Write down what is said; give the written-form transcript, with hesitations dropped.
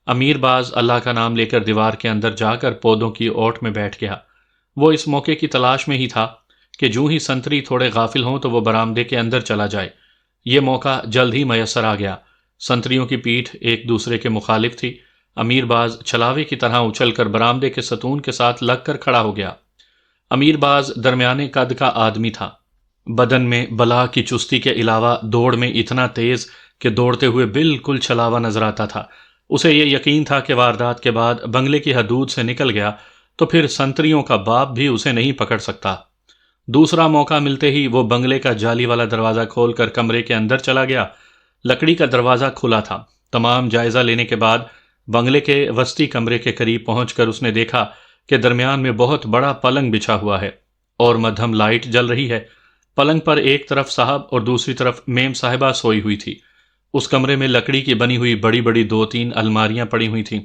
امیر باز اللہ کا نام لے کر دیوار کے اندر جا کر پودوں کی اوٹ میں بیٹھ گیا۔ وہ اس موقع کی تلاش میں ہی تھا کہ جوں ہی سنتری تھوڑے غافل ہوں تو وہ برآمدے کے اندر چلا جائے۔ یہ موقع جلد ہی میسر آ گیا۔ سنتریوں کی پیٹھ ایک دوسرے کے مخالف تھی۔ امیر باز چھلاوے کی طرح اچھل کر برآمدے کے ستون کے ساتھ لگ کر کھڑا ہو گیا۔ امیر باز درمیانے قد کا آدمی تھا۔ بدن میں بلا کی چستی کے علاوہ دوڑ میں اتنا تیز کہ دوڑتے ہوئے بالکل چھلاوا نظر آتا تھا۔ اسے یہ یقین تھا کہ واردات کے بعد بنگلے کی حدود سے نکل گیا تو پھر سنتریوں کا باپ بھی اسے نہیں پکڑ سکتا۔ دوسرا موقع ملتے ہی وہ بنگلے کا جالی والا دروازہ کھول کر کمرے کے اندر چلا گیا۔ لکڑی کا دروازہ کھلا تھا۔ تمام جائزہ لینے کے بعد بنگلے کے وسطی کمرے کے قریب پہنچ کر اس نے دیکھا کہ درمیان میں بہت بڑا پلنگ بچھا ہوا ہے اور مدھم لائٹ جل رہی ہے۔ پلنگ پر ایک طرف صاحب اور دوسری طرف میم صاحبہ سوئی ہوئی تھی۔ اس کمرے میں لکڑی کی بنی ہوئی بڑی بڑی 2-3 الماریاں پڑی ہوئی تھیں۔